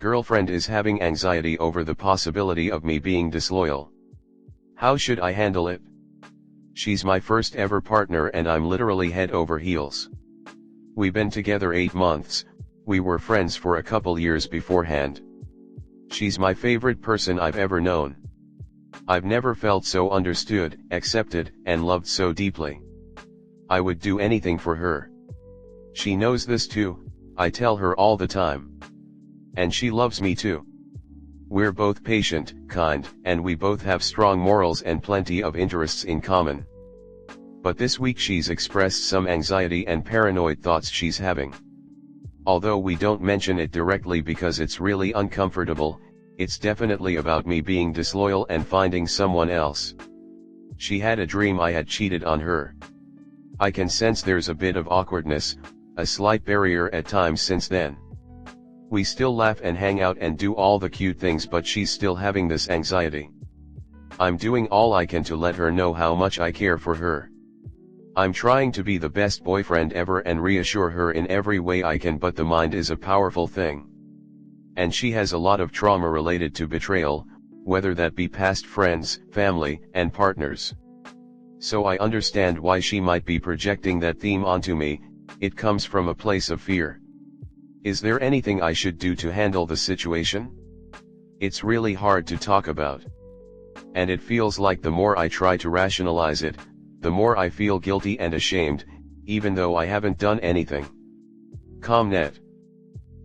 Girlfriend is having anxiety over the possibility of me being disloyal. How should I handle it? She's my first ever partner and I'm literally head over heels. We've been together 8 months, we were friends for a couple years beforehand. She's my favorite person I've ever known. I've never felt so understood, accepted, and loved so deeply. I would do anything for her. She knows this too, I tell her all the time. And she loves me too. We're both patient, kind, and we both have strong morals and plenty of interests in common. But this week she's expressed some anxiety and paranoid thoughts she's having. Although we don't mention it directly because it's really uncomfortable, it's definitely about me being disloyal and finding someone else. She had a dream I had cheated on her. I can sense there's a bit of awkwardness, a slight barrier at times since then. We still laugh and hang out and do all the cute things, but she's still having this anxiety. I'm doing all I can to let her know how much I care for her. I'm trying to be the best boyfriend ever and reassure her in every way I can, but the mind is a powerful thing. And she has a lot of trauma related to betrayal, whether that be past friends, family, and partners. So I understand why she might be projecting that theme onto me. It comes from a place of fear. Is there anything I should do to handle the situation? It's really hard to talk about. And it feels like the more I try to rationalize it, the more I feel guilty and ashamed, even though I haven't done anything. Comnet.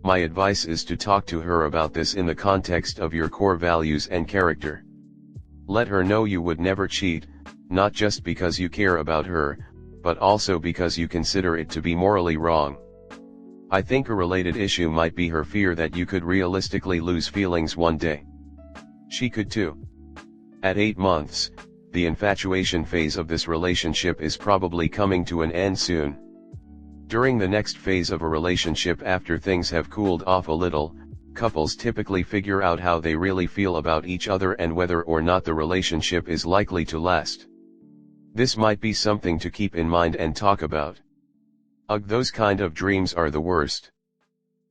My advice is to talk to her about this in the context of your core values and character. Let her know you would never cheat, not just because you care about her, but also because you consider it to be morally wrong. I think a related issue might be her fear that you could realistically lose feelings one day. She could too. At 8 months, the infatuation phase of this relationship is probably coming to an end soon. During the next phase of a relationship, after things have cooled off a little, couples typically figure out how they really feel about each other and whether or not the relationship is likely to last. This might be something to keep in mind and talk about. Ugh, those kind of dreams are the worst.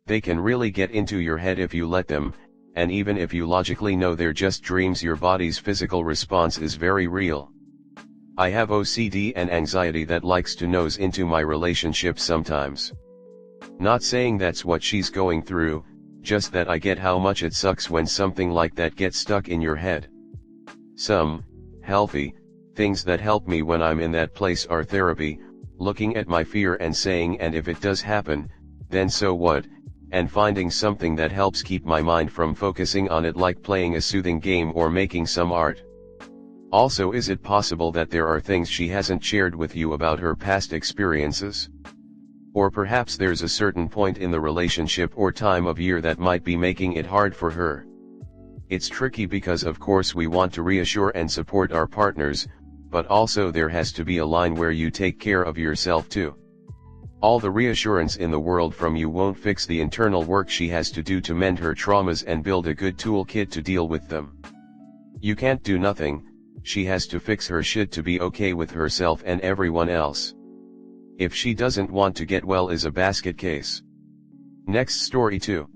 They can really get into your head if you let them, and even if you logically know they're just dreams, your body's physical response is very real. I have OCD and anxiety that likes to nose into my relationships sometimes. Not saying that's what she's going through, just that I get how much it sucks when something like that gets stuck in your head. Some healthy things that help me when I'm in that place are therapy, looking at my fear and saying, and if it does happen, then so what, and finding something that helps keep my mind from focusing on it, like playing a soothing game or making some art. Also, is it possible that there are things she hasn't shared with you about her past experiences? Or perhaps there's a certain point in the relationship or time of year that might be making it hard for her. It's tricky because of course we want to reassure and support our partners, but also there has to be a line where you take care of yourself too. All the reassurance in the world from you won't fix the internal work she has to do to mend her traumas and build a good toolkit to deal with them. You can't do nothing, she has to fix her shit to be okay with herself and everyone else. If she doesn't want to get well is a basket case. Next story 2.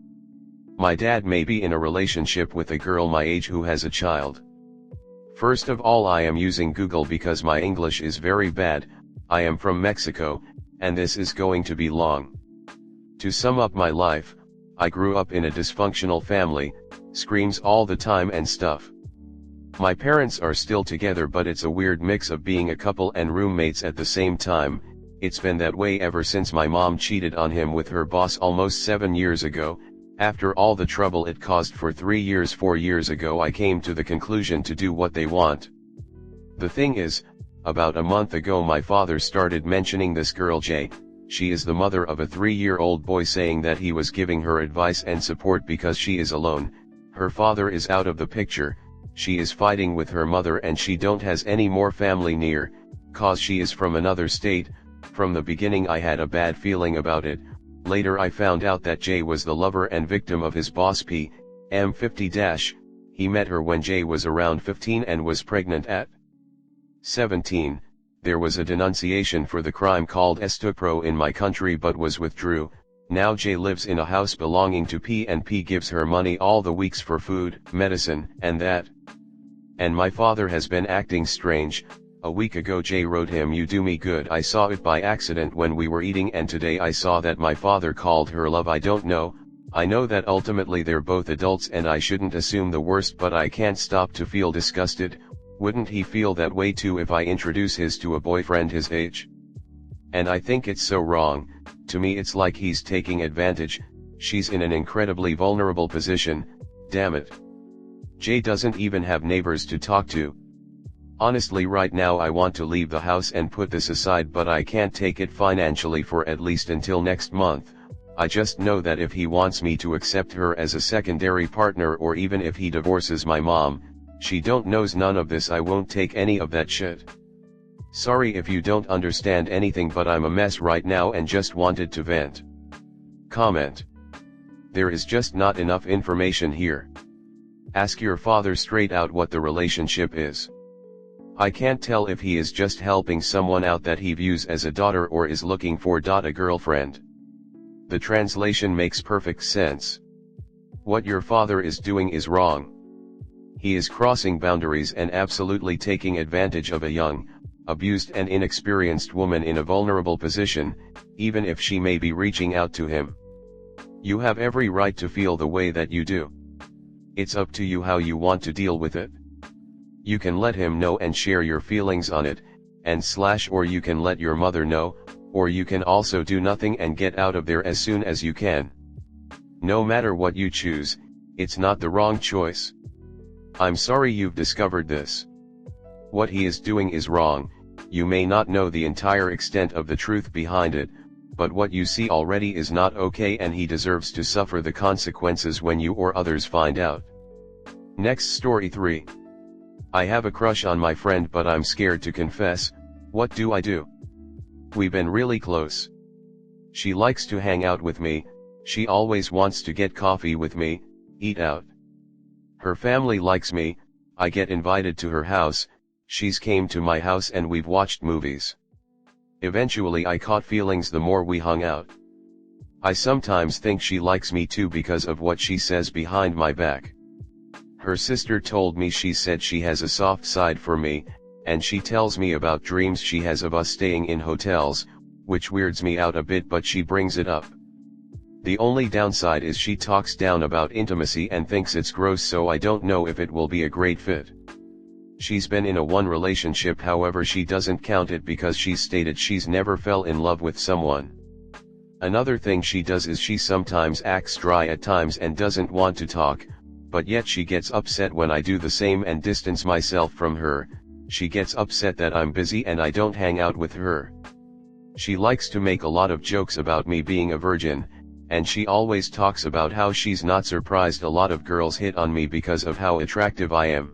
My dad may be in a relationship with a girl my age who has a child. First of all, I am using Google because my English is very bad. I am from Mexico, and this is going to be long. To sum up my life, I grew up in a dysfunctional family, screams all the time and stuff. My parents are still together, but it's a weird mix of being a couple and roommates at the same time. It's been that way ever since my mom cheated on him with her boss almost 7 years ago. After all the trouble it caused for 3 years, 4 years ago I came to the conclusion to do what they want. The thing is, about a month ago my father started mentioning this girl Jay. She is the mother of a 3-year-old boy, saying that he was giving her advice and support because she is alone. Her father is out of the picture, she is fighting with her mother and she don't has any more family near, cause she is from another state. From the beginning I had a bad feeling about it. Later I found out that Jay was the lover and victim of his boss P.M. 50-. He met her when Jay was around 15 and was pregnant at 17. There was a denunciation for the crime called estupro in my country but was withdrew. Now J lives in a house belonging to P and P gives her money all the weeks for food, medicine, and that. And my father has been acting strange. A week ago J wrote him, "You do me good. I saw it by accident when we were eating, and today I saw that my father called her love. I don't know. I know that ultimately they're both adults and I shouldn't assume the worst, but I can't stop to feel disgusted. Wouldn't he feel that way too if I introduce his to a boyfriend his age? And I think it's so wrong. To me it's like he's taking advantage. She's in an incredibly vulnerable position, damn it. Jay doesn't even have neighbors to talk to. Honestly, right now I want to leave the house and put this aside, but I can't take it financially for at least until next month. I just know that if he wants me to accept her as a secondary partner, or even if he divorces my mom, she don't knows none of this, I won't take any of that shit. Sorry if you don't understand anything, but I'm a mess right now and just wanted to vent." Comment: there is just not enough information here. Ask your father straight out what the relationship is. I can't tell if he is just helping someone out that he views as a daughter or is looking for a girlfriend. The translation makes perfect sense. What your father is doing is wrong. He is crossing boundaries and absolutely taking advantage of a young, abused and inexperienced woman in a vulnerable position, even if she may be reaching out to him. You have every right to feel the way that you do. It's up to you how you want to deal with it. You can let him know and share your feelings on it, or you can let your mother know, or you can also do nothing and get out of there as soon as you can. No matter what you choose, it's not the wrong choice. I'm sorry you've discovered this. What he is doing is wrong. You may not know the entire extent of the truth behind it, but what you see already is not okay, and he deserves to suffer the consequences when you or others find out. Next story 3. I have a crush on my friend, but I'm scared to confess. What do I do? We've been really close. She likes to hang out with me, she always wants to get coffee with me, eat out. Her family likes me, I get invited to her house, she's came to my house and we've watched movies. Eventually I caught feelings the more we hung out. I sometimes think she likes me too because of what she says behind my back. Her sister told me she said she has a soft side for me, and she tells me about dreams she has of us staying in hotels, which weirds me out a bit, but she brings it up. The only downside is she talks down about intimacy and thinks it's gross, so I don't know if it will be a great fit. She's been in a one relationship, however she doesn't count it because she's stated she's never fell in love with someone. Another thing she does is she sometimes acts dry at times and doesn't want to talk, but yet she gets upset when I do the same and distance myself from her. She gets upset that I'm busy and I don't hang out with her. She likes to make a lot of jokes about me being a virgin, and she always talks about how she's not surprised a lot of girls hit on me because of how attractive I am.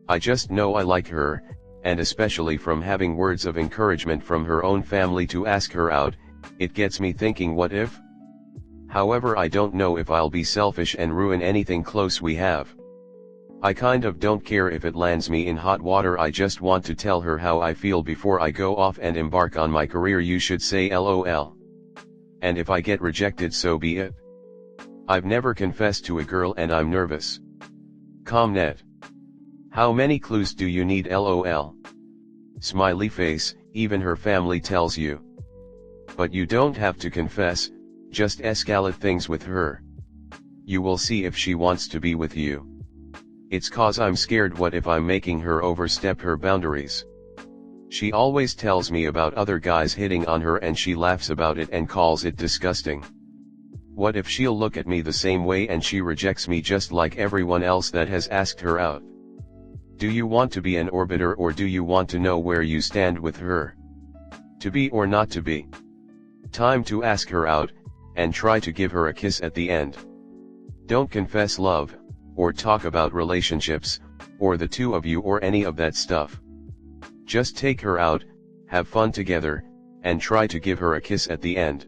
I just know I like her, and especially from having words of encouragement from her own family to ask her out, it gets me thinking, what if? However, I don't know if I'll be selfish and ruin anything close we have. I kind of don't care if it lands me in hot water, I just want to tell her how I feel before I go off and embark on my career. You should say LOL. And if I get rejected, so be it. I've never confessed to a girl and I'm nervous. Comnet. How many clues do you need? LOL. Smiley face, even her family tells you. But you don't have to confess, just escalate things with her. You will see if she wants to be with you. It's cause I'm scared, what if I'm making her overstep her boundaries? She always tells me about other guys hitting on her and she laughs about it and calls it disgusting. What if she'll look at me the same way and she rejects me just like everyone else that has asked her out? Do you want to be an orbiter, or do you want to know where you stand with her? To be or not to be? Time to ask her out, and try to give her a kiss at the end. Don't confess love, or talk about relationships, or the two of you, or any of that stuff. Just take her out, have fun together, and try to give her a kiss at the end.